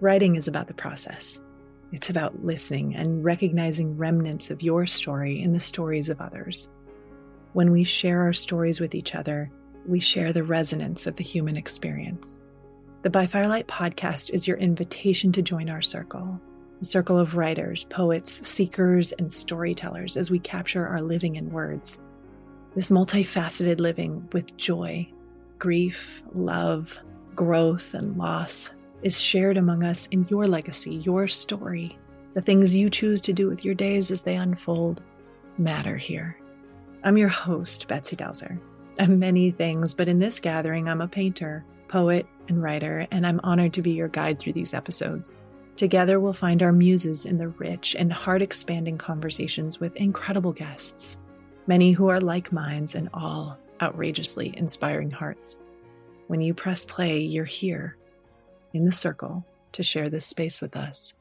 Writing is about the process. It's about listening and recognizing remnants of your story in the stories of others. When we share our stories with each other, we share the resonance of the human experience. The By Firelight podcast is your invitation to join our circle, a circle of writers, poets, seekers, and storytellers as we capture our living in words. This multifaceted living with joy, grief, love, growth, and loss is shared among us in your legacy, your story. The things you choose to do with your days as they unfold matter here. I'm your host, Betsy Delzer. I'm many things, but in this gathering, I'm a painter, poet, and writer, and I'm honored to be your guide through these episodes. Together, we'll find our muses in the rich and heart-expanding conversations with incredible guests, many who are like minds and all outrageously inspiring hearts. When you press play, you're here in the circle to share this space with us.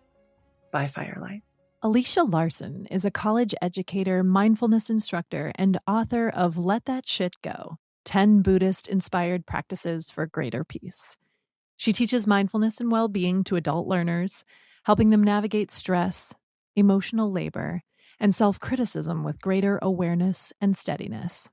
By Firelight. Alicia Larsson is a college educator, mindfulness instructor, and author of Let That Shit Go, 10 Buddhist-inspired practices for greater peace. She teaches mindfulness and well-being to adult learners, helping them navigate stress, emotional labor, and self-criticism with greater awareness and steadiness.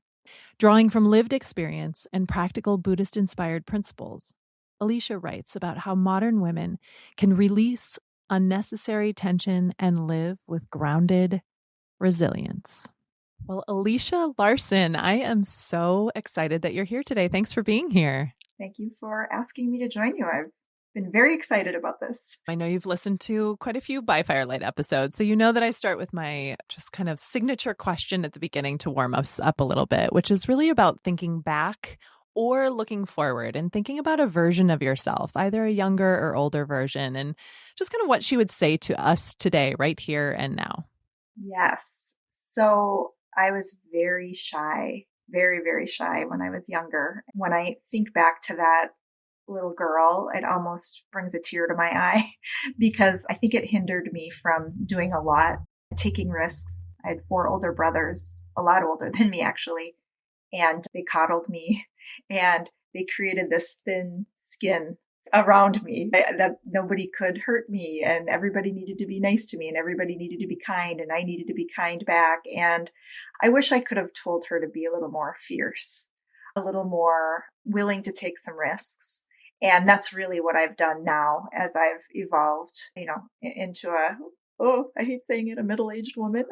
Drawing from lived experience and practical Buddhist-inspired principles, Alicia writes about how modern women can release unnecessary tension and live with grounded resilience. Well, Alicia Larsson, I am so excited that you're here today. Thanks for being here. Thank you for asking me to join you. I've been very excited about this. I know you've listened to quite a few By Firelight episodes, so you know that I start with my just kind of signature question at the beginning to warm us up a little bit, which is really about thinking back or looking forward and thinking about a version of yourself, either a younger or older version, and just kind of what she would say to us today, right here and now. Yes. So I was very shy, very, very shy when I was younger. When I think back to that little girl, it almost brings a tear to my eye because I think it hindered me from doing a lot, taking risks. I had 4 older brothers, a lot older than me actually, and they coddled me and they created this thin skin around me that nobody could hurt me, and everybody needed to be nice to me, and everybody needed to be kind, and I needed to be kind back. And I wish I could have told her to be a little more fierce, a little more willing to take some risks. And that's really what I've done now as I've evolved, into I hate saying it, a middle-aged woman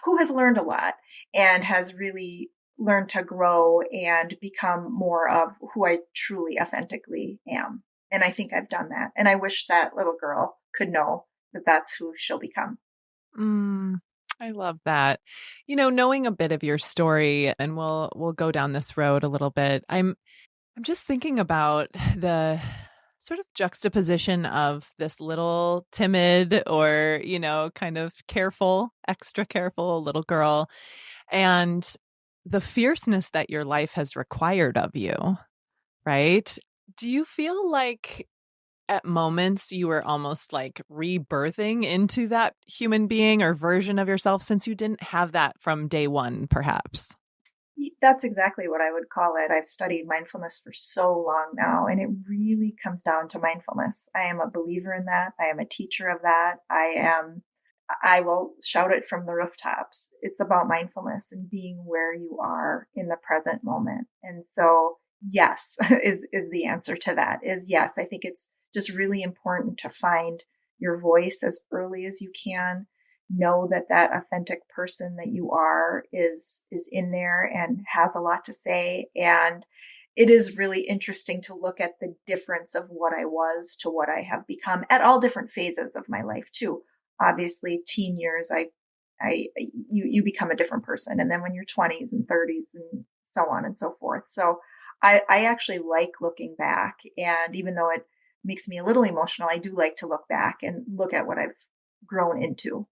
who has learned a lot and has really learned to grow and become more of who I truly authentically am. And I think I've done that. And I wish that little girl could know that that's who she'll become. I love that. Knowing a bit of your story, and we'll go down this road a little bit. I'm just thinking about the sort of juxtaposition of this little timid or, kind of careful, extra careful little girl, and the fierceness that your life has required of you, right? Do you feel like at moments you were almost like rebirthing into that human being or version of yourself since you didn't have that from day one, perhaps? That's exactly what I would call it. I've studied mindfulness for so long now, and it really comes down to mindfulness. I am a believer in that. I am a teacher of that. I will shout it from the rooftops. It's about mindfulness and being where you are in the present moment. And so, yes, is the answer to that is yes. I think it's just really important to find your voice as early as you can. Know that authentic person that you are is in there and has a lot to say. And it is really interesting to look at the difference of what I was to what I have become at all different phases of my life too. Obviously, teen years, you become a different person. And then when you're 20s and 30s and so on and so forth. So I actually like looking back. And even though it makes me a little emotional, I do like to look back and look at what I've grown into.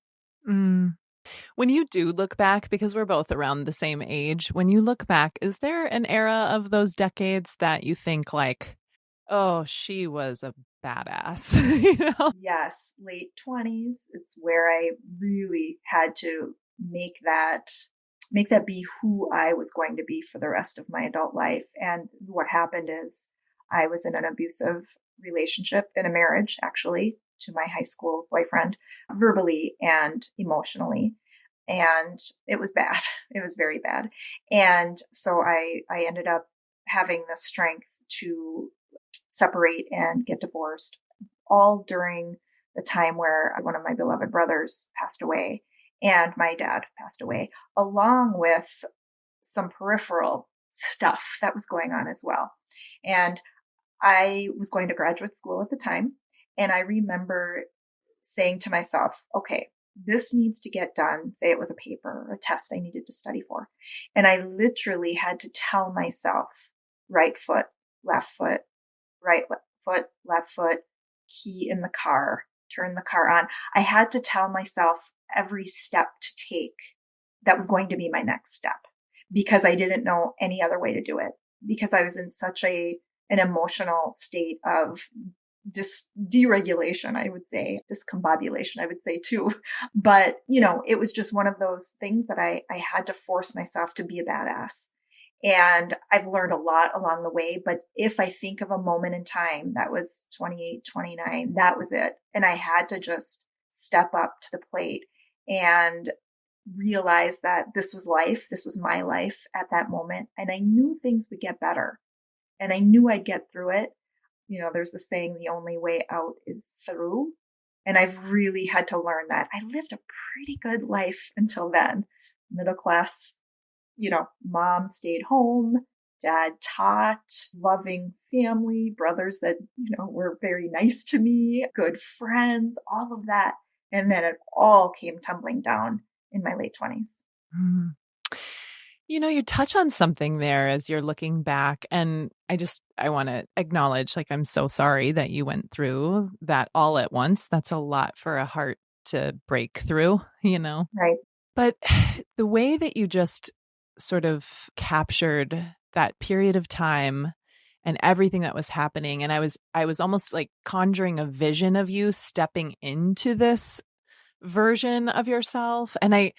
When you do look back, because we're both around the same age, when you look back, is there an era of those decades that you think like, oh, she was a badass? Yes, late 20s. It's where I really had to make that be who I was going to be for the rest of my adult life. And what happened is I was in an abusive relationship in a marriage, actually, to my high school boyfriend, verbally and emotionally. And it was bad. It was very bad. And so I ended up having the strength to separate and get divorced, all during the time where one of my beloved brothers passed away and my dad passed away, along with some peripheral stuff that was going on as well. And I was going to graduate school at the time. And I remember saying to myself, okay, this needs to get done. Say it was a paper or a test I needed to study for. And I literally had to tell myself, right foot, right foot, left foot, key in the car, turn the car on. I had to tell myself every step to take that was going to be my next step, because I didn't know any other way to do it, because I was in such an emotional state of deregulation, I would say, discombobulation, I would say too. But, it was just one of those things that I had to force myself to be a badass. And I've learned a lot along the way. But if I think of a moment in time that was 28, 29, that was it. And I had to just step up to the plate and realize that this was life. This was my life at that moment. And I knew things would get better. And I knew I'd get through it. There's the saying, the only way out is through. And I've really had to learn that. I lived a pretty good life until then. Middle class, mom stayed home, dad taught, loving family, brothers that, were very nice to me, good friends, all of that. And then it all came tumbling down in my late 20s. Mm. You touch on something there as you're looking back, and I want to acknowledge, I'm so sorry that you went through that all at once. That's a lot for a heart to break through, Right. But the way that you just sort of captured that period of time and everything that was happening, and I was almost like conjuring a vision of you stepping into this version of yourself. And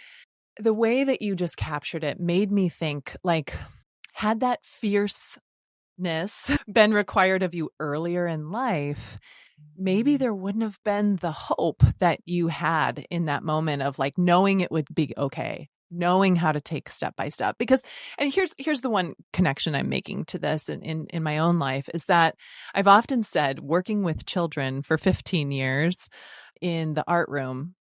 the way that you just captured it made me think, had that fierceness been required of you earlier in life, maybe there wouldn't have been the hope that you had in that moment of knowing it would be okay, knowing how to take step by step. Because, and here's the one connection I'm making to this in my own life, is that I've often said, working with children for 15 years in the art room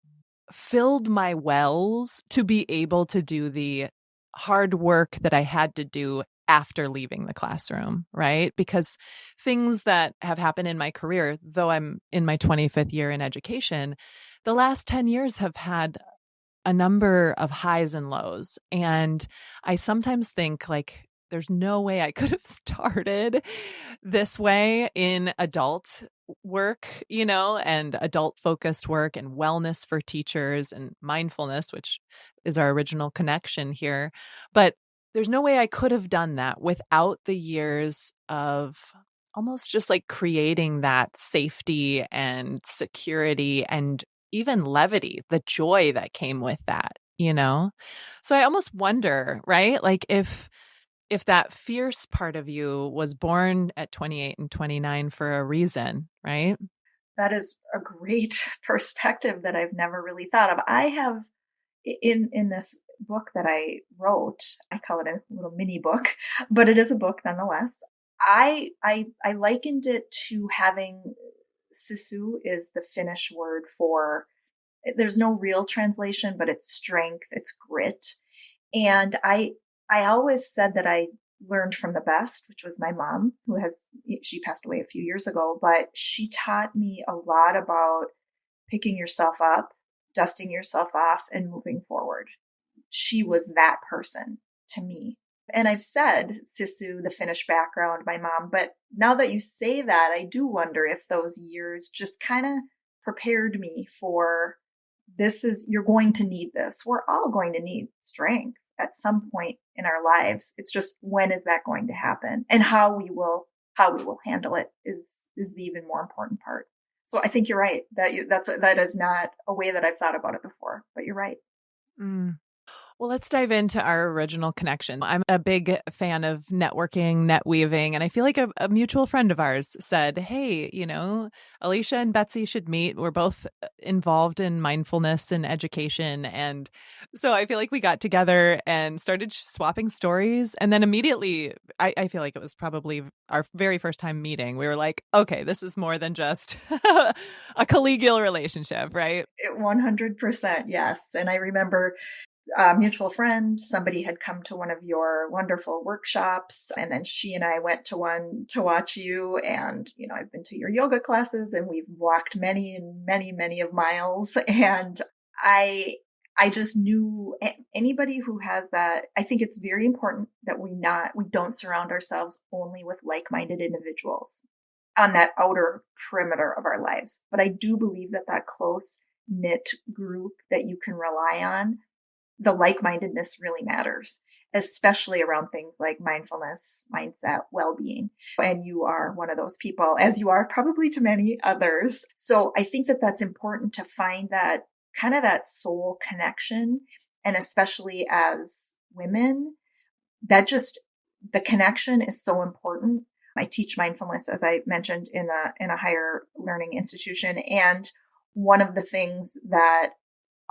filled my wells to be able to do the hard work that I had to do after leaving the classroom, right? Because things that have happened in my career, though I'm in my 25th year in education, the last 10 years have had a number of highs and lows. And I sometimes think there's no way I could have started this way in adult work, and adult focused work and wellness for teachers and mindfulness, which is our original connection here. But there's no way I could have done that without the years of almost just creating that safety and security and even levity, the joy that came with that, So I almost wonder, right? If that fierce part of you was born at 28 and 29 for a reason, right? That is a great perspective that I've never really thought of. I have in this book that I wrote, I call it a little mini book, but it is a book nonetheless. I likened it to having sisu is the Finnish word for, there's no real translation, but it's strength, it's grit. And I always said that I learned from the best, which was my mom, she passed away a few years ago, but she taught me a lot about picking yourself up, dusting yourself off, and moving forward. She was that person to me. And I've said sisu, the Finnish background, my mom, but now that you say that, I do wonder if those years just kind of prepared me for you're going to need this. We're all going to need strength at some point in our lives. It's just, when is that going to happen, and how we will handle it is the even more important part. So I think you're right. That is not a way that I've thought about it before, but you're right. Mm. Well, let's dive into our original connection. I'm a big fan of networking, net weaving, and I feel like a mutual friend of ours said, hey, Alicia and Betsy should meet. We're both involved in mindfulness and education. And so I feel like we got together and started swapping stories. And then immediately, I feel like it was probably our very first time meeting. We were like, okay, this is more than just a collegial relationship, right? 100%, yes. And I remember a mutual friend, somebody had come to one of your wonderful workshops, and then she and I went to one to watch you. And, I've been to your yoga classes, and we've walked many and many, many of miles. And I just knew anybody who has that. I think it's very important that we don't surround ourselves only with like-minded individuals on that outer perimeter of our lives. But I do believe that close knit group that you can rely on, the like-mindedness really matters, especially around things like mindfulness, mindset, well-being. And you are one of those people, as you are probably to many others. So I think that's important to find that kind of that soul connection. And especially as women, the connection is so important. I teach mindfulness, as I mentioned, in a higher learning institution. And one of the things that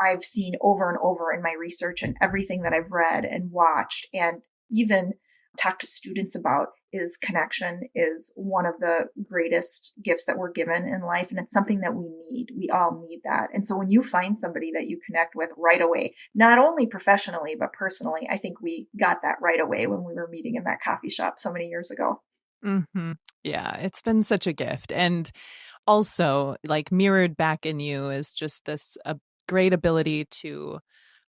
I've seen over and over in my research and everything that I've read and watched and even talked to students about is connection is one of the greatest gifts that we're given in life. And it's something that we need. We all need that. And so when you find somebody that you connect with right away, not only professionally, but personally, I think we got that right away when we were meeting in that coffee shop so many years ago. Mm-hmm. Yeah, it's been such a gift. And also, like, mirrored back in you is just this great ability to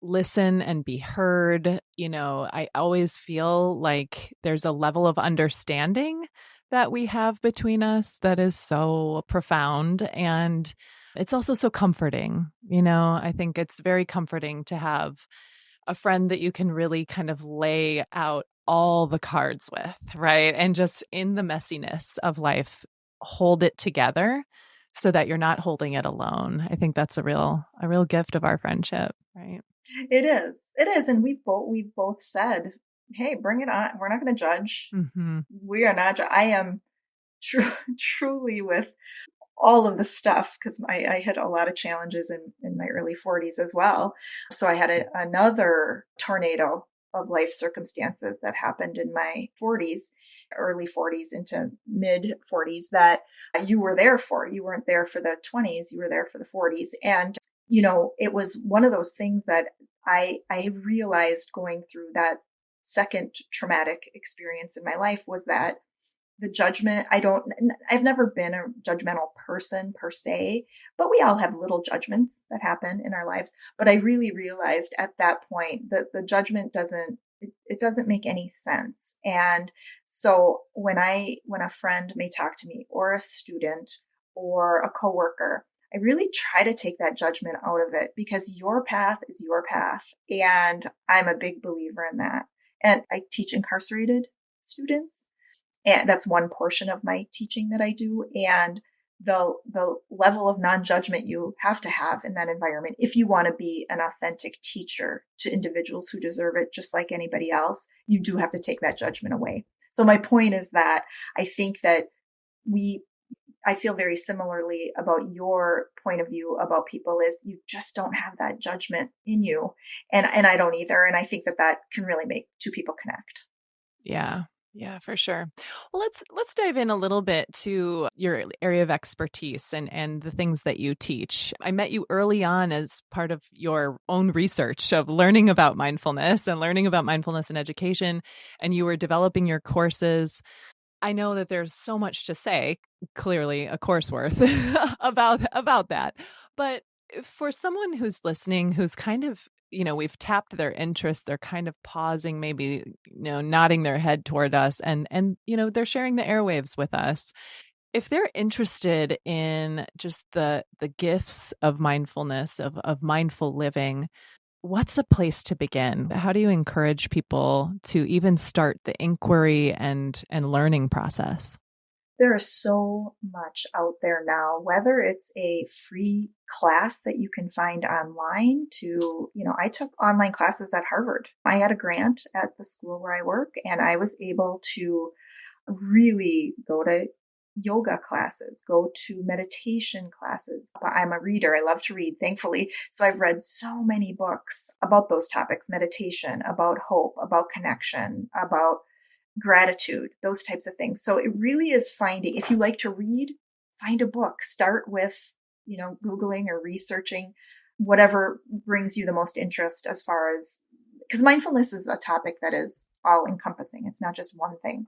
listen and be heard. I always feel like there's a level of understanding that we have between us that is so profound. And it's also so comforting. I think it's very comforting to have a friend that you can really kind of lay out all the cards with, right? And just in the messiness of life, hold it together so that you're not holding it alone. I think that's a real gift of our friendship, right? It is. And we've both said, hey, bring it on. We're not going to judge. Mm-hmm. We are not. I am truly with all of the stuff because I had a lot of challenges in my early 40s as well. So I had another tornado of life circumstances that happened in my 40s, early 40s into mid 40s that you were there for. You weren't there for the 20s, you were there for the 40s. And, it was one of those things that I realized going through that second traumatic experience in my life was that the judgment, I've never been a judgmental person per se, but we all have little judgments that happen in our lives. But I really realized at that point that the judgment doesn't make any sense. And so when a friend may talk to me or a student or a coworker, I really try to take that judgment out of it because your path is your path. And I'm a big believer in that. And I teach incarcerated students. And that's one portion of my teaching that I do. And the level of non-judgment you have to have in that environment, if you want to be an authentic teacher to individuals who deserve it, just like anybody else, you do have to take that judgment away. So my point is that I think that I feel very similarly about your point of view about people is you just don't have that judgment in you. And I don't either. And I think that can really make two people connect. Yeah. Yeah, for sure. Well, let's dive in a little bit to your area of expertise and the things that you teach. I met you early on as part of your own research of learning about mindfulness in education, and you were developing your courses. I know that there's so much to say, clearly a course worth about that. But for someone who's listening, who's kind of, we've tapped their interest, they're kind of pausing, maybe, nodding their head toward us and, they're sharing the airwaves with us. If they're interested in just the gifts of mindfulness, of mindful living, what's a place to begin? How do you encourage people to even start the inquiry and learning process? There is so much out there now, whether it's a free class that you can find online to, I took online classes at Harvard. I had a grant at the school where I work, and I was able to really go to yoga classes, go to meditation classes. I'm a reader. I love to read, thankfully. So I've read so many books about those topics, meditation, about hope, about connection, about gratitude, those types of things. So it really is finding, if you like to read, find a book. Start with, Googling or researching whatever brings you the most interest as far as, because mindfulness is a topic that is all encompassing. It's not just one thing.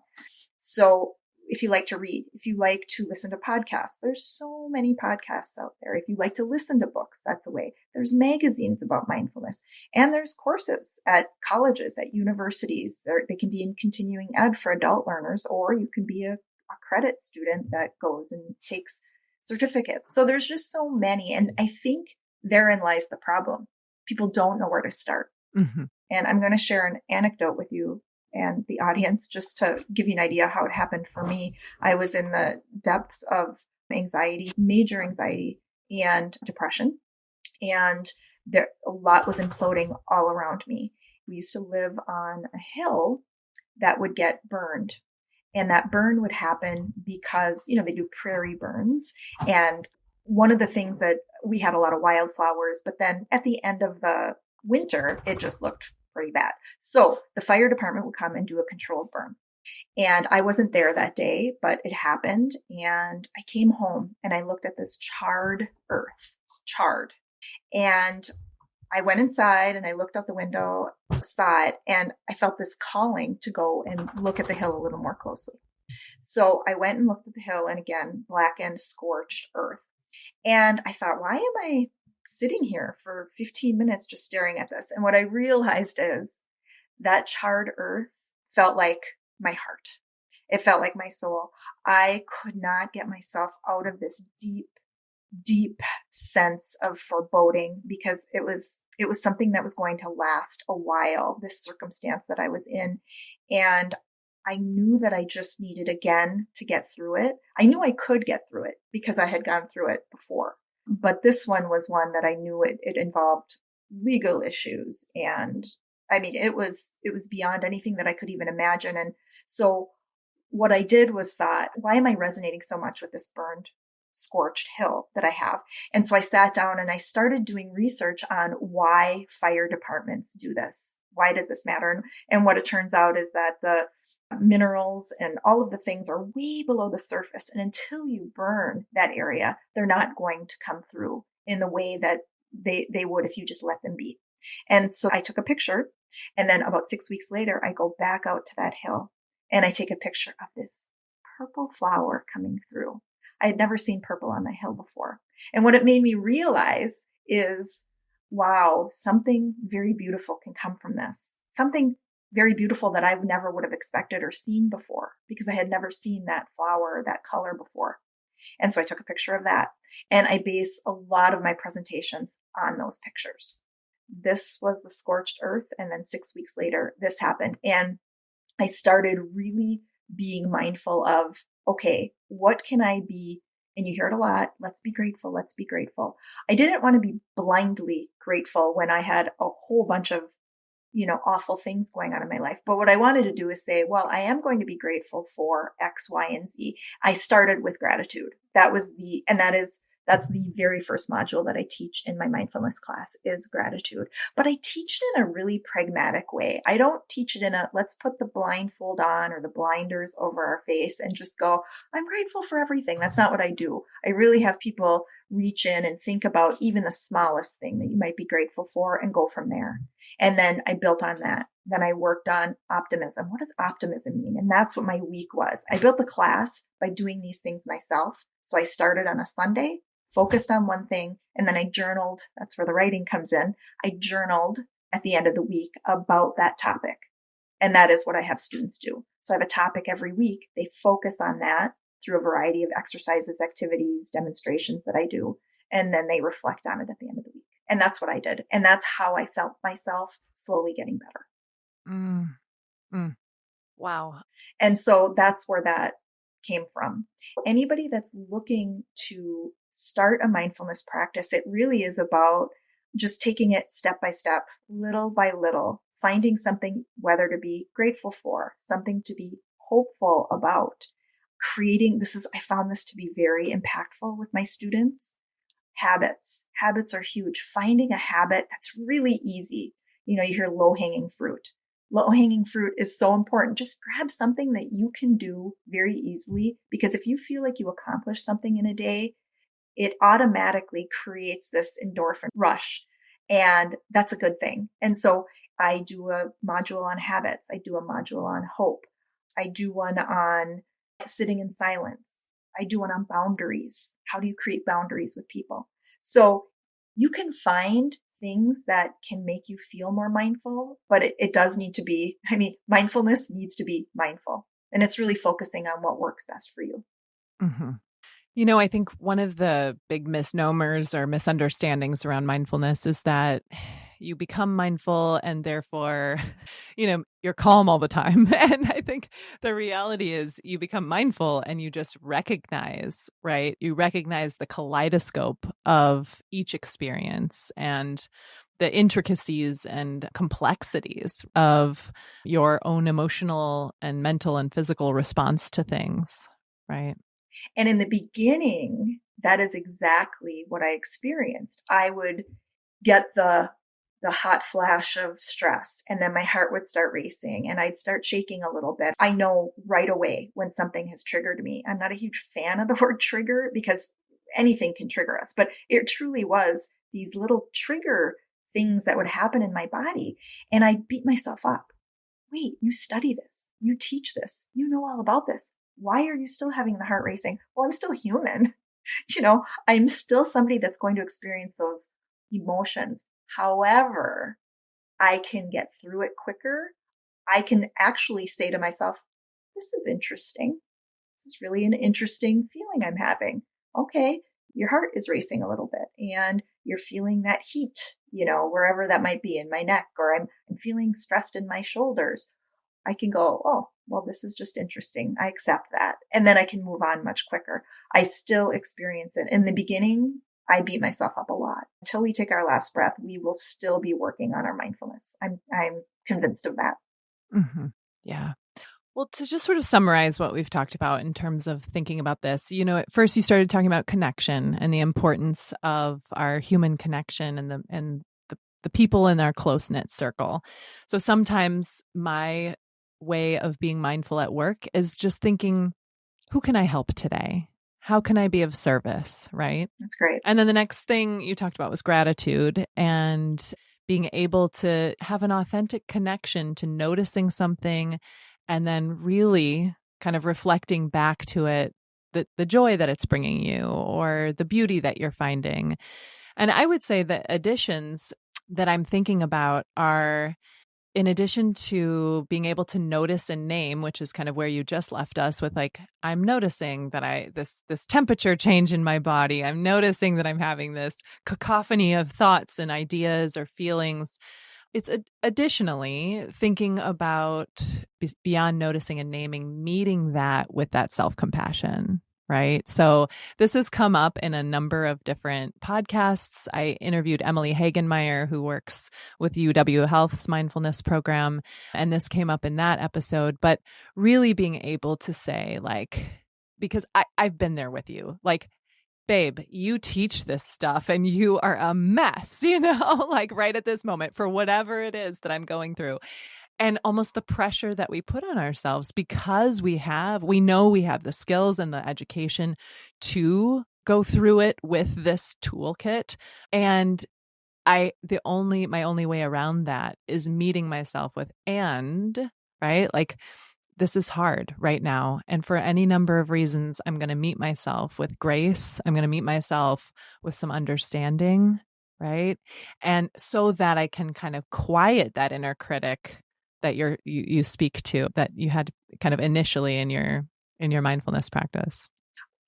So if you like to read, if you like to listen to podcasts, there's so many podcasts out there. If you like to listen to books, that's the way. There's magazines about mindfulness, and there's courses at colleges, at universities. They can be in continuing ed for adult learners, or you can be a credit student that goes and takes certificates. So there's just so many. And I think therein lies the problem. People don't know where to start. Mm-hmm. And I'm going to share an anecdote with you and the audience, just to give you an idea how it happened for me. I was in the depths of anxiety, major anxiety and depression. And a lot was imploding all around me. We used to live on a hill that would get burned. And that burn would happen because, they do prairie burns. And one of the things that we had a lot of wildflowers, but then at the end of the winter, it just looked pretty bad. So the fire department would come and do a controlled burn. And I wasn't there that day, but it happened. And I came home and I looked at this charred earth, And I went inside and I looked out the window, saw it, and I felt this calling to go and look at the hill a little more closely. So I went and looked at the hill, and again, blackened, scorched earth. And I thought, why am I sitting here for 15 minutes just staring at this? And what I realized is that charred earth felt like my heart. It felt like my soul. I could not get myself out of this deep sense of foreboding, because it was something that was going to last a while, this circumstance that I was in. And I knew that I just needed again to get through it. I knew I could get through it because I had gone through it before. But this one was one that I knew it involved legal issues. And I mean, it was beyond anything that I could even imagine. And so what I did was thought, why am I resonating so much with this burned, scorched hill that I have? And so I sat down and I started doing research on why fire departments do this. Why does this matter? And what it turns out is that the minerals and all of the things are way below the surface. And until you burn that area, they're not going to come through in the way that they would if you just let them be. And so I took a picture, and then about 6 weeks later, I go back out to that hill and I take a picture of this purple flower coming through. I had never seen purple on the hill before. And what it made me realize is, wow, something very beautiful can come from this. Something very beautiful that I never would have expected or seen before, because I had never seen that flower, that color before. And so I took a picture of that, and I base a lot of my presentations on those pictures. This was the scorched earth. And then 6 weeks later, this happened. And I started really being mindful of, okay, what can I be? And you hear it a lot. Let's be grateful. Let's be grateful. I didn't want to be blindly grateful when I had a whole bunch of awful things going on in my life. But what I wanted to do is say, well, I am going to be grateful for X, Y, and Z. I started with gratitude. That's the very first module that I teach in my mindfulness class is gratitude. But I teach it in a really pragmatic way. I don't teach it in a, let's put the blindfold on or the blinders over our face and just go, I'm grateful for everything. That's not what I do. I really have people reach in and think about even the smallest thing that you might be grateful for and go from there. And then I built on that. Then I worked on optimism. What does optimism mean? And that's what my week was. I built the class by doing these things myself. So I started on a Sunday, focused on one thing, and then I journaled. That's where the writing comes in. I journaled at the end of the week about that topic. And that is what I have students do. So I have a topic every week. They focus on that through a variety of exercises, activities, demonstrations that I do. And then they reflect on it at the end of the week. And that's what I did. And that's how I felt myself slowly getting better. Wow. And so that's where that came from. Anybody that's looking to start a mindfulness practice, it really is about just taking it step by step, little by little, finding something, whether to be grateful for, something to be hopeful about, creating, I found this to be very impactful with my students. Habits are huge. Finding a habit that's really easy. You hear low-hanging fruit. Low-hanging fruit is so important. Just grab something that you can do very easily, because if you feel like you accomplish something in a day, it automatically creates this endorphin rush. And that's a good thing. And so I do a module on habits. I do a module on hope. I do one on sitting in silence. I do one on boundaries. How do you create boundaries with people? So you can find things that can make you feel more mindful, but it does need to be, mindfulness needs to be mindful. And it's really focusing on what works best for you. Mm-hmm. I think one of the big misnomers or misunderstandings around mindfulness is that you become mindful and therefore, you're calm all the time. And I think the reality is you become mindful and you just recognize, right? You recognize the kaleidoscope of each experience and the intricacies and complexities of your own emotional and mental and physical response to things, right? And in the beginning, that is exactly what I experienced. I would get the hot flash of stress, and then my heart would start racing and I'd start shaking a little bit. I know right away when something has triggered me. I'm not a huge fan of the word trigger because anything can trigger us, but it truly was these little trigger things that would happen in my body. And I'd beat myself up. Wait, you study this, you teach this, you know all about this. Why are you still having the heart racing? Well, I'm still human. I'm still somebody that's going to experience those emotions. However, I can get through it quicker. I can actually say to myself, this is interesting. This is really an interesting feeling I'm having. Okay, your heart is racing a little bit and you're feeling that heat, wherever that might be in my neck, or I'm feeling stressed in my shoulders. I can go, oh, well, this is just interesting. I accept that. And then I can move on much quicker. I still experience it. In the beginning, I beat myself up a lot. Until we take our last breath, we will still be working on our mindfulness. I'm convinced of that. Mm-hmm. Yeah. Well, to just sort of summarize what we've talked about in terms of thinking about this, at first you started talking about connection and the importance of our human connection and the people in our close-knit circle. So sometimes my way of being mindful at work is just thinking, who can I help today? How can I be of service? Right? That's great. And then the next thing you talked about was gratitude and being able to have an authentic connection to noticing something and then really kind of reflecting back to it, the joy that it's bringing you or the beauty that you're finding. And I would say the additions that I'm thinking about are, in addition to being able to notice and name, which is kind of where you just left us with, like, I'm noticing that this temperature change in my body. I'm noticing that I'm having this cacophony of thoughts and ideas or feelings. It's additionally thinking about, beyond noticing and naming, meeting that with that self-compassion, right? So this has come up in a number of different podcasts. I interviewed Emily Hagenmeyer, who works with UW Health's mindfulness program, and this came up in that episode. But really being able to say, like, because I've been there with you, like, babe, you teach this stuff and you are a mess, like right at this moment for whatever it is that I'm going through. And almost the pressure that we put on ourselves because we know we have the skills and the education to go through it with this toolkit. And my only way around that is meeting myself with, right? Like, this is hard right now. And for any number of reasons, I'm going to meet myself with grace. I'm going to meet myself with some understanding, right? And so that I can kind of quiet that inner critic that you speak to, that you had kind of initially in your mindfulness practice.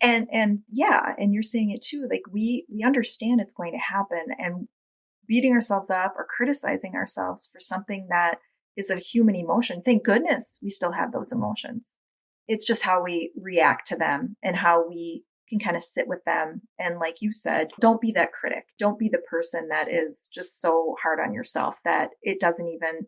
And yeah, and you're saying it too. Like we understand it's going to happen, and beating ourselves up or criticizing ourselves for something that is a human emotion. Thank goodness we still have those emotions. It's just how we react to them and how we can kind of sit with them. And like you said, don't be that critic. Don't be the person that is just so hard on yourself that it doesn't even,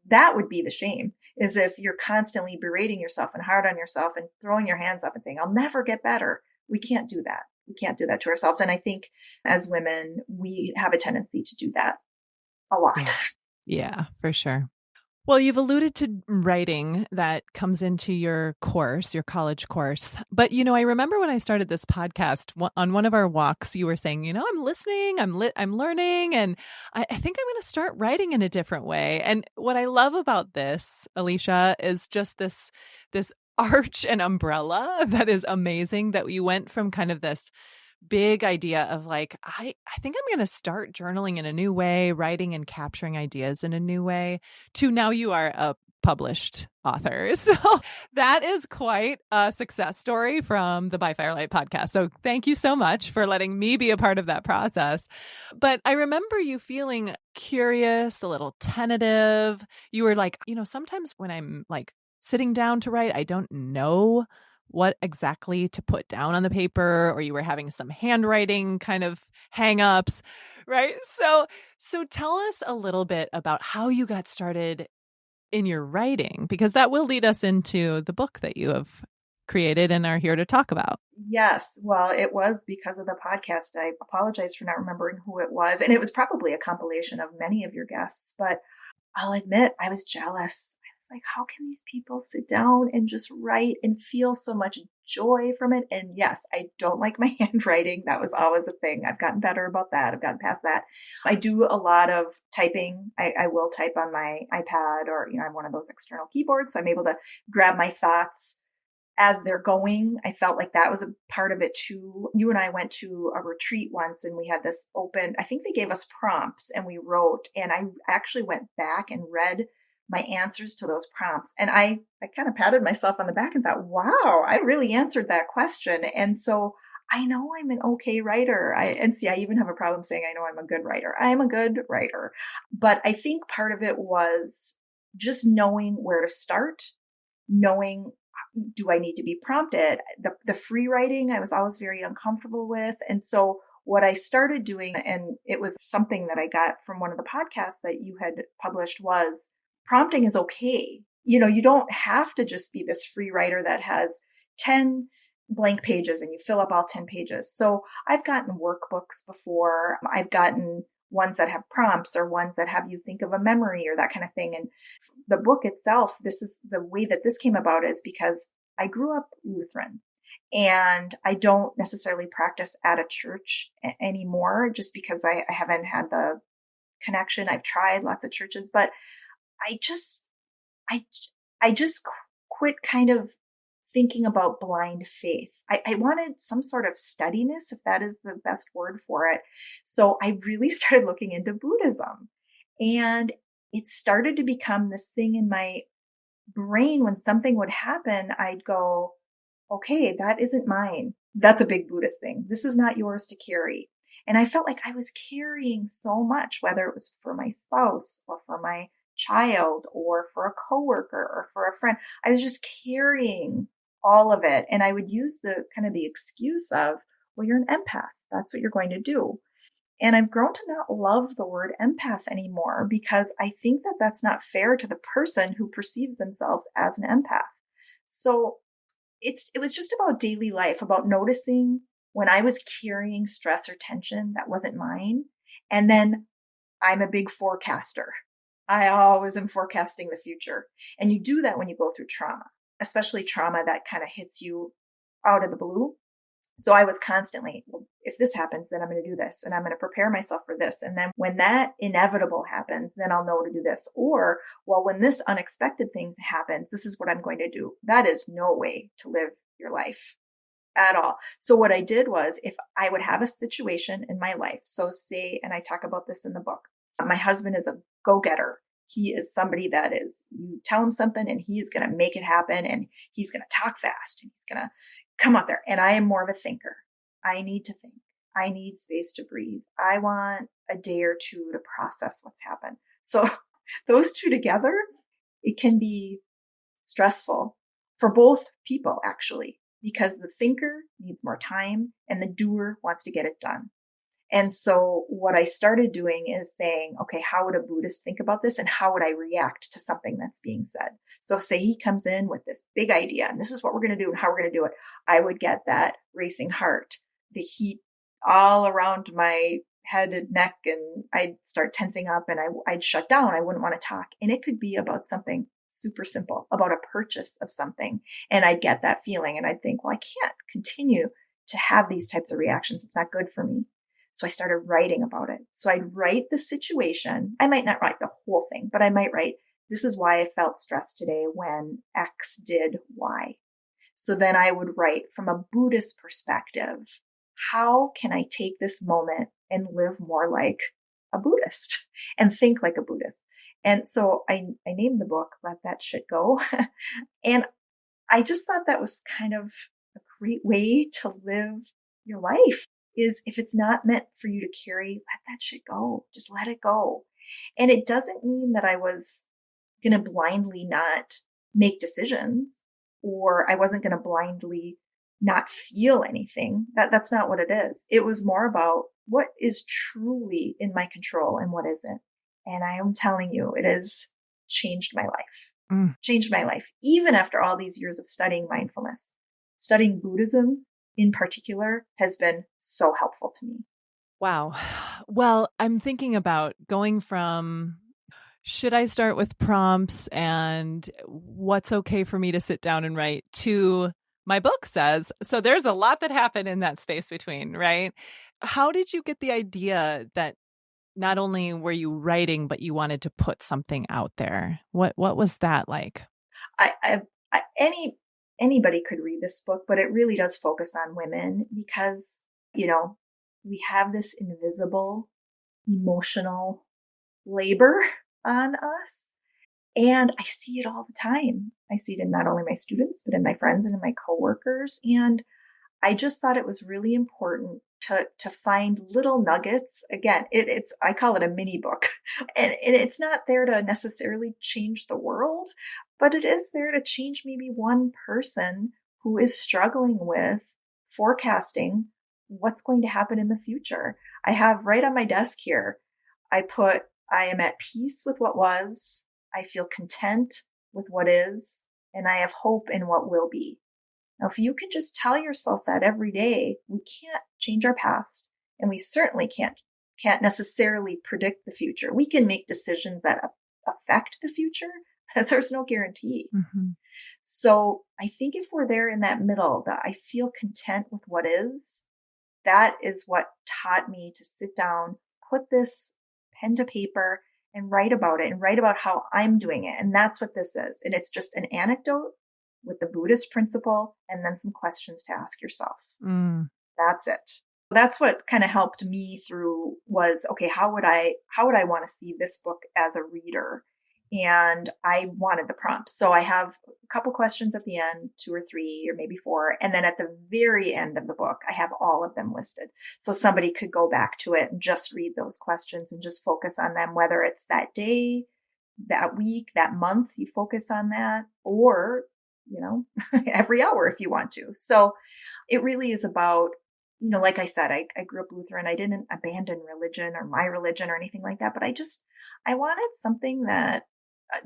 that would be the shame, is if you're constantly berating yourself and hard on yourself and throwing your hands up and saying, I'll never get better. We can't do that. We can't do that to ourselves. And I think as women, we have a tendency to do that a lot. Yeah, for sure. Well, you've alluded to writing that comes into your course, your college course. But, I remember when I started this podcast on one of our walks, you were saying, I'm listening, I'm learning, and I think I'm going to start writing in a different way. And what I love about this, Alicia, is just this arch and umbrella that is amazing, that we went from kind of this big idea of like, I think I'm going to start journaling in a new way, writing and capturing ideas in a new way, to now you are a published author. So that is quite a success story from the By Firelight podcast. So thank you so much for letting me be a part of that process. But I remember you feeling curious, a little tentative. You were like, sometimes when I'm like sitting down to write, I don't know what exactly to put down on the paper, or you were having some handwriting kind of hangups, right? So tell us a little bit about how you got started in your writing, because that will lead us into the book that you have created and are here to talk about. Yes. Well, it was because of the podcast. I apologize for not remembering who it was. And it was probably a compilation of many of your guests, but I'll admit I was jealous. Like, how can these people sit down and just write and feel so much joy from it? And yes, I don't like my handwriting. That was always a thing. I've gotten better about that. I've gotten past that. I do a lot of typing. I will type on my iPad, or, I have one of those external keyboards. So I'm able to grab my thoughts as they're going. I felt like that was a part of it too. You and I went to a retreat once, and we had this open, I think they gave us prompts and we wrote, and I actually went back and read my answers to those prompts. And I kind of patted myself on the back and thought, wow, I really answered that question. And so I know I'm an okay writer. I even have a problem saying I know I'm a good writer. I am a good writer. But I think part of it was just knowing where to start, knowing, do I need to be prompted? The free writing, I was always very uncomfortable with. And so what I started doing, and it was something that I got from one of the podcasts that you had published, was prompting is okay. You don't have to just be this free writer that has 10 blank pages and you fill up all 10 pages. So I've gotten workbooks before. I've gotten ones that have prompts, or ones that have you think of a memory or that kind of thing. And the book itself, this is the way that this came about, is because I grew up Lutheran, and I don't necessarily practice at a church anymore, just because I haven't had the connection. I've tried lots of churches, but I just quit kind of thinking about blind faith. I wanted some sort of steadiness, if that is the best word for it. So I really started looking into Buddhism, and it started to become this thing in my brain. When something would happen, I'd go, okay, that isn't mine. That's a big Buddhist thing. This is not yours to carry. And I felt like I was carrying so much, whether it was for my spouse or for my child or for a coworker or for a friend. I was just carrying all of it. And I would use the kind of the excuse of, well, you're an empath. That's what you're going to do. And I've grown to not love the word empath anymore, because I think that that's not fair to the person who perceives themselves as an empath. So it was just about daily life, about noticing when I was carrying stress or tension that wasn't mine. And then I'm a big forecaster. I always am forecasting the future. And you do that when you go through trauma, especially trauma that kind of hits you out of the blue. So I was constantly, well, if this happens, then I'm going to do this, and I'm going to prepare myself for this. And then when that inevitable happens, then I'll know to do this. Or, well, when this unexpected thing happens, this is what I'm going to do. That is no way to live your life at all. So what I did was, if I would have a situation in my life, so say, and I talk about this in the book, my husband is a go-getter. He is somebody that is, you tell him something and he's going to make it happen, and he's going to talk fast, and he's going to come out there. And I am more of a thinker. I need to think. I need space to breathe. I want a day or two to process what's happened. So those two together, it can be stressful for both people, actually, because the thinker needs more time and the doer wants to get it done. And so what I started doing is saying, okay, how would a Buddhist think about this? And how would I react to something that's being said? So say he comes in with this big idea and this is what we're going to do and how we're going to do it. I would get that racing heart, the heat all around my head and neck, and I'd start tensing up and I'd shut down. I wouldn't want to talk. And it could be about something super simple, about a purchase of something. And I'd get that feeling and I'd think, well, I can't continue to have these types of reactions. It's not good for me. So I started writing about it. So I'd write the situation. I might not write the whole thing, but I might write, this is why I felt stressed today when X did Y. So then I would write from a Buddhist perspective, how can I take this moment and live more like a Buddhist and think like a Buddhist? And so I named the book, Let That Shit Go. And I just thought that was kind of a great way to live your life. Is if it's not meant for you to carry, let that shit go. Just let it go. And it doesn't mean that I was going to blindly not make decisions, or I wasn't going to blindly not feel anything. That's not what it is. It was more about what is truly in my control and what isn't. And I am telling you, it has changed my life. Changed my life. Even after all these years of studying mindfulness, studying Buddhism in particular has been so helpful to me. Wow. Well, I'm thinking about going from, should I start with prompts and what's okay for me to sit down and write, to my book says. So there's a lot that happened in that space between, right? How did you get the idea that not only were you writing, but you wanted to put something out there? What was that like? Anybody could read this book, but it really does focus on women because, we have this invisible emotional labor on us. And I see it all the time. I see it in not only my students, but in my friends and in my coworkers. And I just thought it was really important to find little nuggets. Again, I call it a mini book, and it's not there to necessarily change the world, but it is there to change maybe one person who is struggling with forecasting what's going to happen in the future. I have right on my desk here, I am at peace with what was, I feel content with what is, and I have hope in what will be. Now, if you can just tell yourself that every day, we can't change our past, and we certainly can't necessarily predict the future. We can make decisions that affect the future, but there's no guarantee. Mm-hmm. So I think if we're there in that middle, that I feel content with what is, that is what taught me to sit down, put this pen to paper, and write about it, and write about how I'm doing it. And that's what this is. And it's just an anecdote with the Buddhist principle and then some questions to ask yourself. That's it. That's what kind of helped me through was, okay, how would I want to see this book as a reader? And I wanted the prompts. So I have a couple questions at the end, 2 or 3 or maybe 4. And then at the very end of the book, I have all of them listed. So somebody could go back to it and just read those questions and just focus on them, whether it's that day, that week, that month, you focus on that, or every hour if you want to. So it really is about, like I said, I grew up Lutheran. I didn't abandon religion or my religion or anything like that, but I wanted something that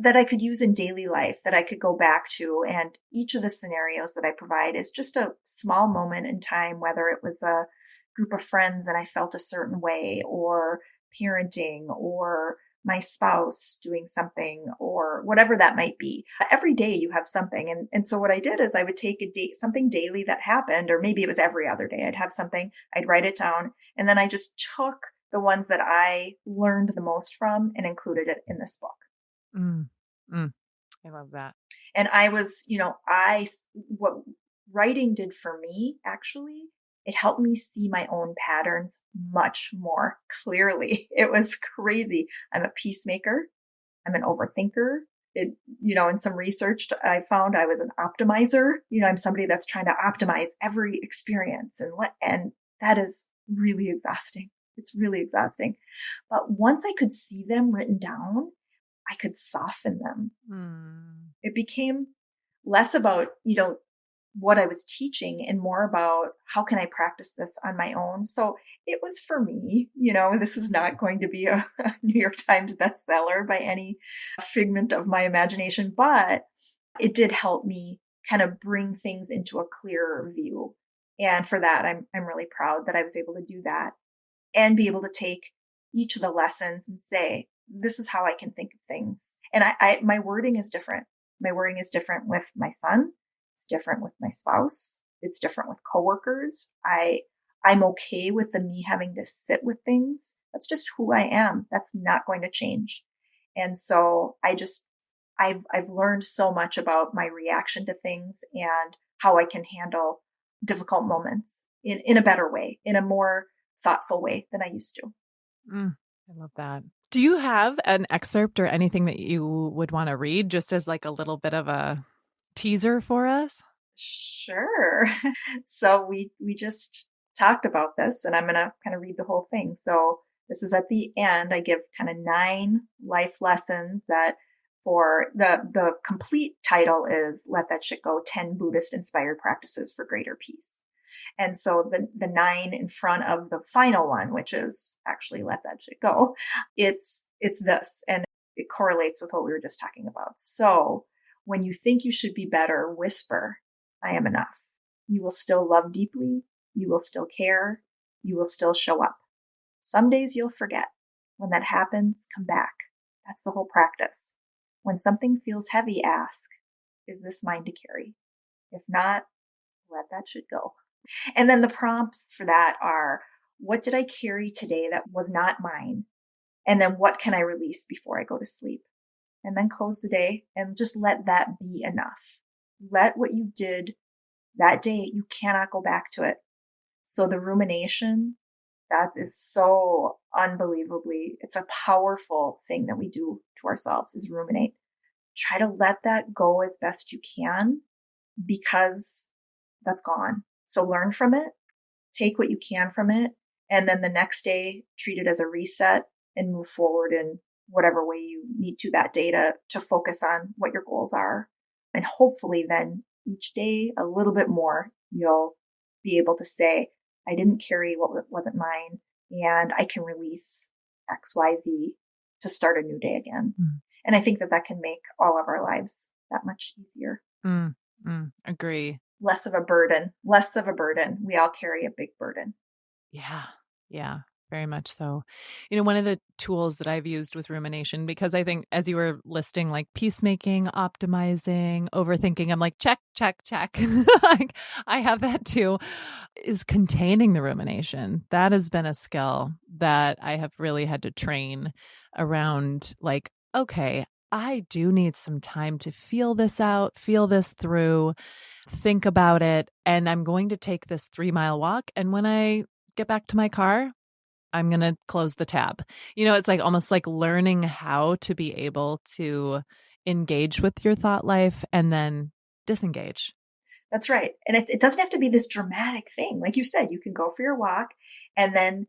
I could use in daily life, that I could go back to. And each of the scenarios that I provide is just a small moment in time, whether it was a group of friends and I felt a certain way, or parenting, or my spouse doing something, or whatever that might be. Every day you have something. And so what I did is I would take something daily that happened, or maybe it was every other day. I'd have something, I'd write it down. And then I just took the ones that I learned the most from and included it in this book. I love that. And I was, what writing did for me, actually, it helped me see my own patterns much more clearly. It was crazy. I'm a peacemaker. I'm an overthinker. In some research I found I was an optimizer. I'm somebody that's trying to optimize every experience, and that is really exhausting. It's really exhausting. But once I could see them written down, I could soften them. It became less about, what I was teaching and more about how can I practice this on my own. So it was for me, this is not going to be a New York Times bestseller by any figment of my imagination, but it did help me kind of bring things into a clearer view. And for that, I'm really proud that I was able to do that and be able to take each of the lessons and say, this is how I can think of things. And my wording is different. My wording is different with my son. It's different with my spouse. It's different with coworkers. I'm okay with me having to sit with things. That's just who I am. That's not going to change. And so I've learned so much about my reaction to things and how I can handle difficult moments in a better way, in a more thoughtful way than I used to. I love that. Do you have an excerpt or anything that you would want to read just as like a little bit of a teaser for us? Sure. So we just talked about this, and I'm going to kind of read the whole thing. So this is at the end. I give kind of 9 life lessons that for the complete title is Let That Shit Go, 10 Buddhist inspired practices for greater peace. And so the 9 in front of the final one, which is actually Let That Shit Go, it's this, and it correlates with what we were just talking about. So when you think you should be better, whisper, I am enough. You will still love deeply. You will still care. You will still show up. Some days you'll forget. When that happens, come back. That's the whole practice. When something feels heavy, ask, is this mine to carry? If not, let that shit go. And then the prompts for that are, what did I carry today that was not mine? And then what can I release before I go to sleep? And then close the day and just let that be enough. Let what you did that day, you cannot go back to it. So the rumination, that is so unbelievably, it's a powerful thing that we do to ourselves is ruminate. Try to let that go as best you can because that's gone. So learn from it, take what you can from it, and then the next day, treat it as a reset and move forward in whatever way you need to that day to focus on what your goals are. And hopefully then each day a little bit more, you'll be able to say, I didn't carry what wasn't mine and I can release X, Y, Z to start a new day again. And I think that can make all of our lives that much easier. Agree. Less of a burden. We all carry a big burden. Yeah, very much so. One of the tools that I've used with rumination, because I think as you were listing like peacemaking, optimizing, overthinking, I'm like, check. Like, I have that too, is containing the rumination. That has been a skill that I have really had to train around like, okay, I do need some time to feel this out, feel this through, think about it. And I'm going to take this 3-mile walk. And when I get back to my car, I'm going to close the tab. It's like almost like learning how to be able to engage with your thought life and then disengage. That's right. And it doesn't have to be this dramatic thing. Like you said, you can go for your walk and then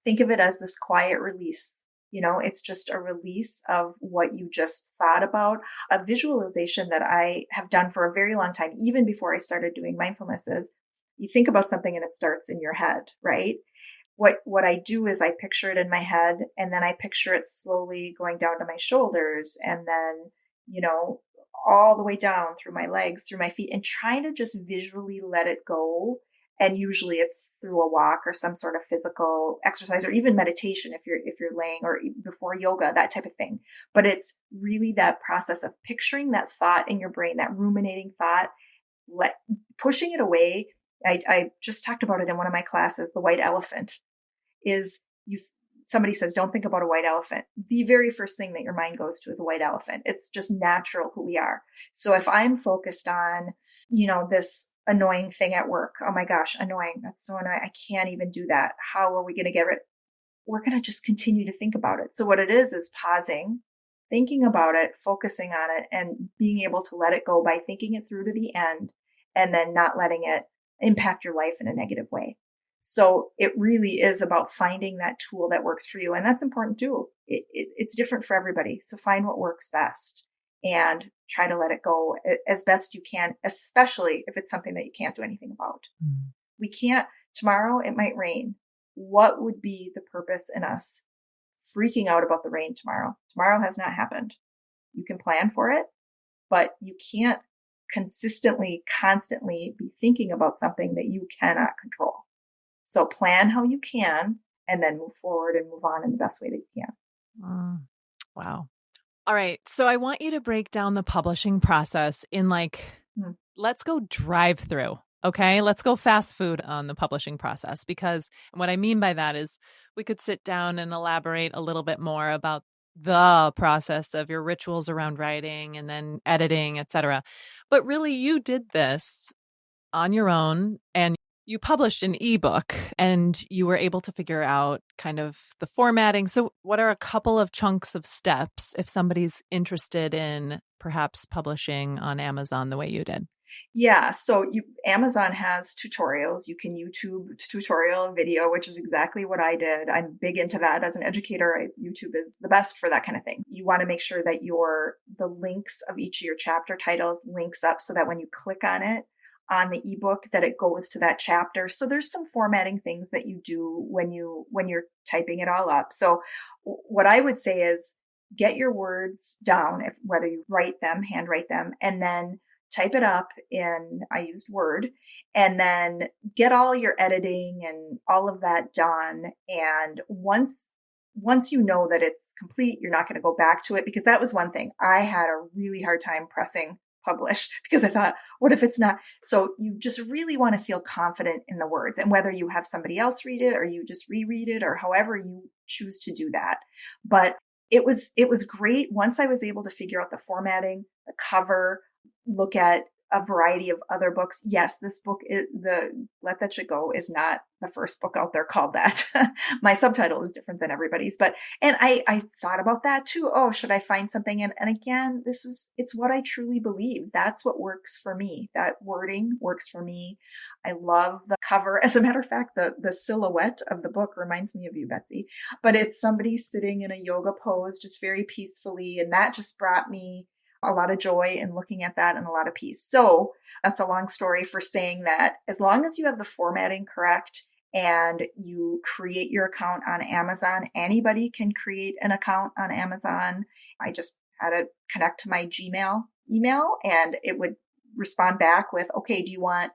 think of it as this quiet release. It's just a release of what you just thought about. A visualization that I have done for a very long time, even before I started doing mindfulness, is you think about something and it starts in your head, right? What I do is I picture it in my head and then I picture it slowly going down to my shoulders and then, all the way down through my legs, through my feet, and trying to just visually let it go. And usually it's through a walk or some sort of physical exercise or even meditation if you're laying or before yoga, that type of thing. But it's really that process of picturing that thought in your brain, that ruminating thought, pushing it away. I just talked about it in one of my classes. The white elephant is somebody says, don't think about a white elephant. The very first thing that your mind goes to is a white elephant. It's just natural who we are. So if I'm focused on, this annoying thing at work, oh my gosh, annoying. That's so annoying. I can't even do that. How are we going to get rid? We're going to just continue to think about it. So what it is pausing, thinking about it, focusing on it, and being able to let it go by thinking it through to the end and then not letting it impact your life in a negative way. So it really is about finding that tool that works for you. And that's important too. It's different for everybody. So find what works best and try to let it go as best you can, especially if it's something that you can't do anything about. We can't, tomorrow it might rain. What would be the purpose in us freaking out about the rain tomorrow? Tomorrow has not happened. You can plan for it, but you can't consistently, constantly be thinking about something that you cannot control. So plan how you can and then move forward and move on in the best way that you can. Wow. All right. So I want you to break down the publishing process in let's go drive through. Okay. Let's go fast food on the publishing process, because what I mean by that is we could sit down and elaborate a little bit more about the process of your rituals around writing and then editing, etc. But really, you did this on your own, and you published an ebook, and you were able to figure out kind of the formatting. So what are a couple of chunks of steps if somebody's interested in perhaps publishing on Amazon the way you did? Yeah. So Amazon has tutorials. You can YouTube tutorial video, which is exactly what I did. I'm big into that as an educator. YouTube is the best for that kind of thing. You want to make sure that the links of each of your chapter titles links up so that when you click on it on the ebook, that it goes to that chapter. So there's some formatting things that you do when you're typing it all up. So what I would say is get your words down, whether you handwrite them, and then type it up I used Word, and then get all your editing and all of that done. And once you know that it's complete, you're not going to go back to it, because that was one thing. I had a really hard time pressing publish because I thought, what if it's not? So you just really want to feel confident in the words, and whether you have somebody else read it or you just reread it or however you choose to do that. But it was great once I was able to figure out the formatting, the cover, look at a variety of other books. Yes, this book is Let That Shit Go is not the first book out there called that. My subtitle is different than everybody's, and I thought about that too. Oh, should I find something? And again, it's what I truly believe. That's what works for me. That wording works for me. I love the cover. As a matter of fact, the silhouette of the book reminds me of you, Betsy, but it's somebody sitting in a yoga pose, just very peacefully. And that just brought me a lot of joy in looking at that and a lot of peace. So that's a long story for saying that as long as you have the formatting correct and you create your account on Amazon, anybody can create an account on Amazon. I just had to connect to my Gmail email, and it would respond back with, okay, do you want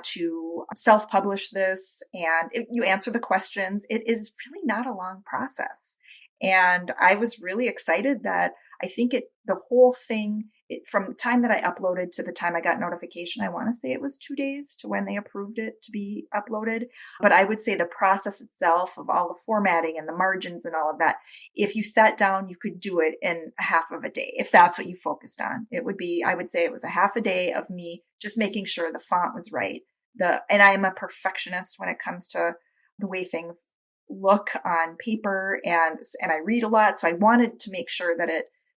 to self-publish this? And you answer the questions. It is really not a long process. And I was really excited that I think the whole thing, from the time that I uploaded to the time I got notification, I want to say it was 2 days to when they approved it to be uploaded. But I would say the process itself of all the formatting and the margins and all of that, if you sat down, you could do it in a half of a day. If that's what you focused on, I would say it was a half a day of me just making sure the font was right. And I am a perfectionist when it comes to the way things look on paper, and I read a lot. So I wanted to make sure that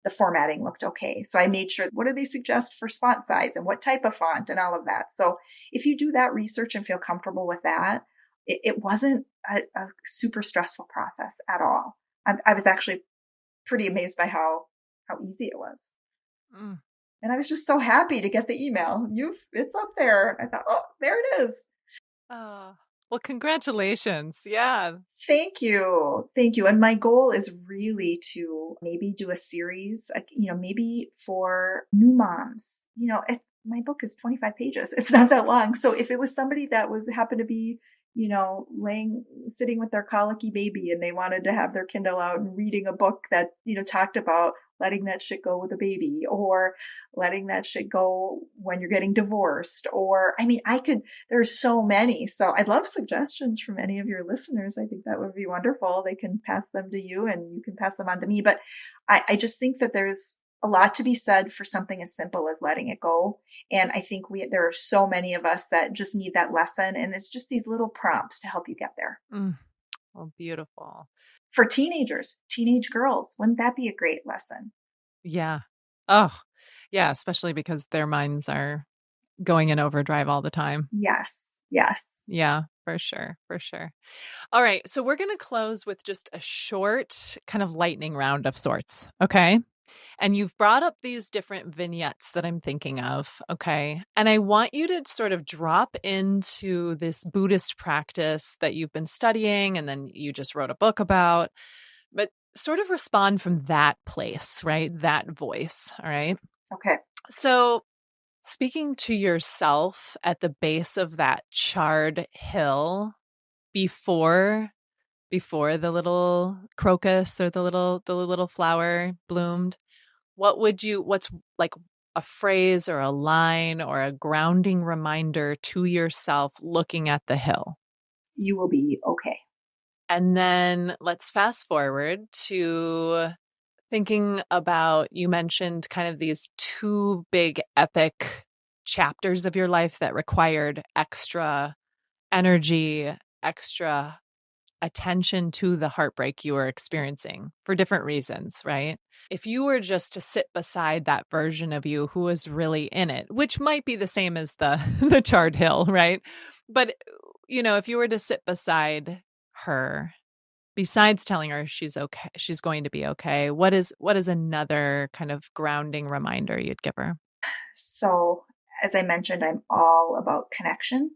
the formatting looked okay. So I made sure, what do they suggest for font size and what type of font and all of that. So if you do that research and feel comfortable with that, it wasn't a super stressful process at all. I was actually pretty amazed by how easy it was. And I was just so happy to get the email. It's up there. I thought, oh, there it is. Well, congratulations. Yeah. Thank you. Thank you. And my goal is really to maybe do a series, maybe for new moms. My book is 25 pages. It's not that long. So if it was somebody that happened to be, sitting with their colicky baby and they wanted to have their Kindle out and reading a book that, talked about letting that shit go with a baby, or letting that shit go when you're getting divorced, or, there's so many. So I'd love suggestions from any of your listeners. I think that would be wonderful. They can pass them to you and you can pass them on to me. But I just think that there's a lot to be said for something as simple as letting it go. And I think there are so many of us that just need that lesson. And it's just these little prompts to help you get there. Oh, beautiful. For teenage girls, wouldn't that be a great lesson? Yeah. Oh, yeah. Especially because their minds are going in overdrive all the time. Yes. Yeah, for sure. All right. So we're going to close with just a short kind of lightning round of sorts. Okay. And you've brought up these different vignettes that I'm thinking of, okay? And I want you to sort of drop into this Buddhist practice that you've been studying and then you just wrote a book about, but sort of respond from that place, right? That voice, all right? Okay. So speaking to yourself at the base of that charred hill before the little crocus or the little flower bloomed, what's like a phrase or a line or a grounding reminder to yourself looking at the hill? You will be okay. And then let's fast forward to thinking about, you mentioned kind of these two big epic chapters of your life that required extra energy, extra attention to the heartbreak you were experiencing for different reasons, right? If you were just to sit beside that version of you who was really in it, which might be the same as the the charred hill, right? But if you were to sit beside her, besides telling her she's okay, she's going to be okay, what is another kind of grounding reminder you'd give her? So, as I mentioned, I'm all about connection.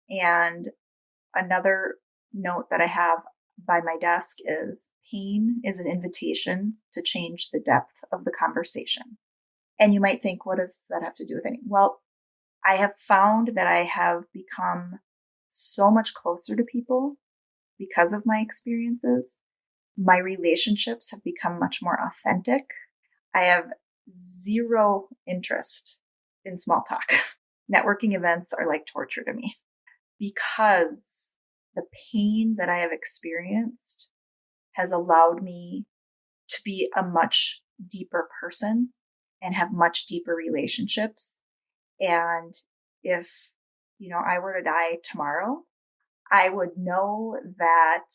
And another note that I have by my desk is pain is an invitation to change the depth of the conversation. And you might think, what does that have to do with anything? Well, I have found that I have become so much closer to people because of my experiences. My relationships have become much more authentic. I have zero interest in small talk. Networking events are like torture to me because the pain that I have experienced has allowed me to be a much deeper person and have much deeper relationships. And if, I were to die tomorrow, I would know that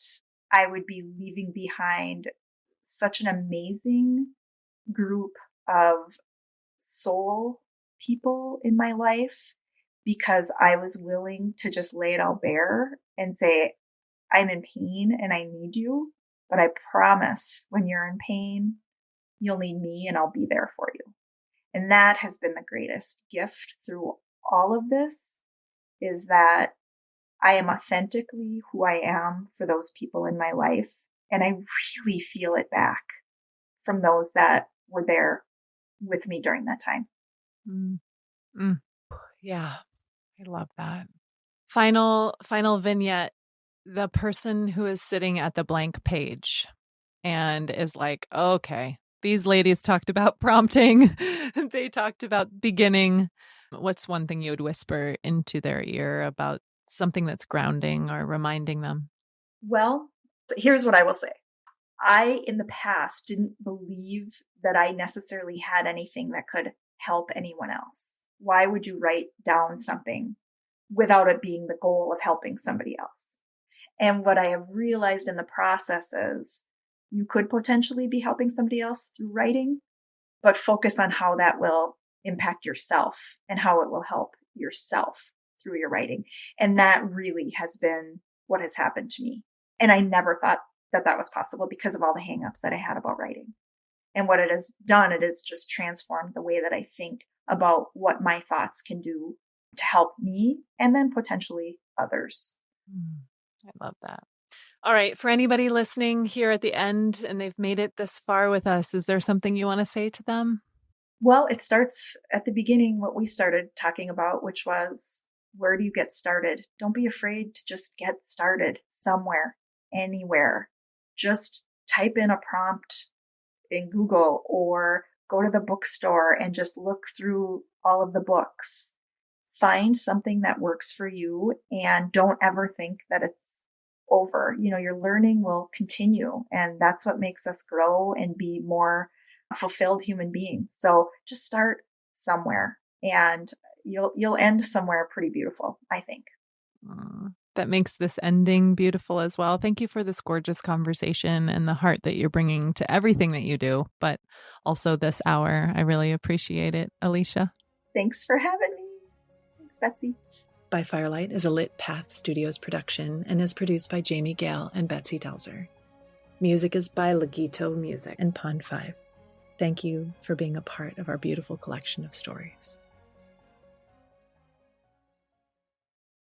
I would be leaving behind such an amazing group of soul people in my life because I was willing to just lay it all bare and say, I'm in pain and I need you, but I promise when you're in pain, you'll need me and I'll be there for you. And that has been the greatest gift through all of this, is that I am authentically who I am for those people in my life. And I really feel it back from those that were there with me during that time. Yeah, I love that. Final vignette, the person who is sitting at the blank page and is like, okay, these ladies talked about prompting. They talked about beginning. What's one thing you would whisper into their ear about something that's grounding or reminding them? Well, here's what I will say. I, in the past, didn't believe that I necessarily had anything that could help anyone else. Why would you write down something without it being the goal of helping somebody else? And what I have realized in the process is you could potentially be helping somebody else through writing, but focus on how that will impact yourself and how it will help yourself through your writing. And that really has been what has happened to me. And I never thought that was possible because of all the hangups that I had about writing. And what it has done, it has just transformed the way that I think about what my thoughts can do to help me and then potentially others. I love that. All right. For anybody listening here at the end and they've made it this far with us, is there something you want to say to them? Well, it starts at the beginning, what we started talking about, which was, where do you get started? Don't be afraid to just get started somewhere, anywhere. Just type in a prompt in Google or go to the bookstore and just look through all of the books. Find something that works for you and don't ever think that it's over. Your learning will continue, and that's what makes us grow and be more fulfilled human beings. So just start somewhere and you'll end somewhere pretty beautiful, I think. That makes this ending beautiful as well. Thank you for this gorgeous conversation and the heart that you're bringing to everything that you do, but also this hour. I really appreciate it, Alicia. Thanks for having me. Thanks, Betsy. By Firelight is a Lit Path Studios production and is produced by Jamie Gale and Betsy Delzer. Music is by Legito Music and Pond 5. Thank you for being a part of our beautiful collection of stories.